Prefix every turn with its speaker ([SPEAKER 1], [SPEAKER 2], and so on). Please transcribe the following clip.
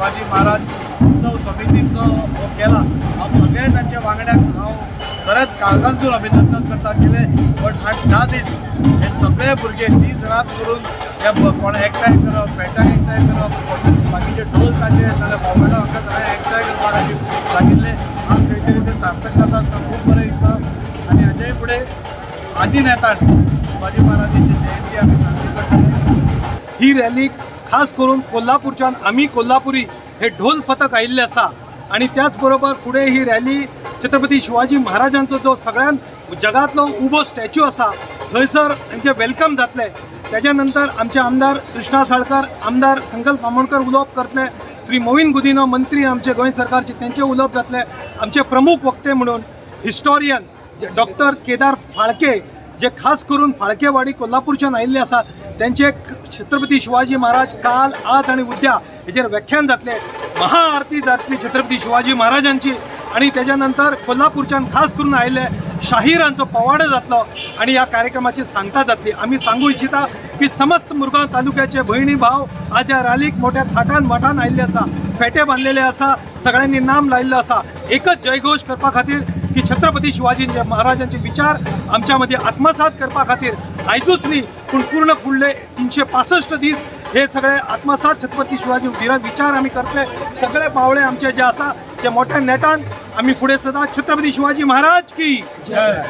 [SPEAKER 1] शिवाजी महाराज उत्सव समितीचो हो केला हांव सगळे तांच्या वांगड्याक हांव खरेंच काळजांतसून अभिनंदन करता केलें. पण 8-10 दीस हे सगळे भुरगे दीस रात करून हे कोण एकठांय करप, पेटांक एकठांय करप, बाकीचे ढोल ताशे नाजाल्यार मोबायला हांगा सगळे एकठांय करपा खातीर लागिल्ले. आज खंय तरी ते सार्थक जाता आसतना खूब बरें दिसता. आनी हाचेय फुडें आदिनेतान शिवाजी महाराजांची जयंती आमी साजरी करतले.
[SPEAKER 2] ही रॅली खास करून कोल्हापूरच्यान आमी कोल्हापुरी हे ढोल पथक आयिल्ले आसा आणि त्याच बरोबर फुडें ही रॅली छत्रपती शिवाजी महाराजांचो जो सगळ्यात जगातलो उबो स्टॅच्यू आसा थंयसर तांचे वेलकम जातले. त्याच्या नंतर आमचे आमदार कृष्णा साळकर, आमदार संकल्प आमोणकर उलोवप करतले, श्री मोविन गुदिनो मंत्री आमचे गोंय सरकारचे त्यांचे उलोवप जातले. आमचे प्रमुख वक्ते म्हणून हिस्टोरियन डॉक्टर केदार फाळके जे खास करून फाळकेवाडी कोल्हापूरच्यान आयिल्ले आसा त्यांचे छत्रपती शिवाजी महाराज काल, आज आणि उद्या हेचेर व्याख्यान जातले. महाआरती जातली छत्रपती शिवाजी महाराजांची आणि त्याच्यानंतर कोल्हापूरच्यान खास करून आयिल्ले शाहिरांचो पवाडो जातलो आणि या कार्यक्रमाची सांगता जातली. आम्ही सांगू इच्छिता की समस्त मुरगांव तालुक्याचे भयणी भाव आज या रॅलीक मोठ्या थाटान माटान आयिल्ले आसा, फेटे बांधलेले आसा, सगळ्यांनी नाम लायिल्लो आसा. एकच जयघोष करपा खातीर की छत्रपती शिवाजी महाराजांचे विचार आमच्या मध्ये आत्मसात करपा खातीर आयजूच न्ही पूण पूर्ण फुडले 365 दीस हे सगळे आत्मसात छत्रपती शिवाजी विचार आमी करतले. सगळे पावळे आमचे जे आसा ते मोठ्या नेटान आमी फुडें सदां छत्रपती शिवाजी महाराज की जय.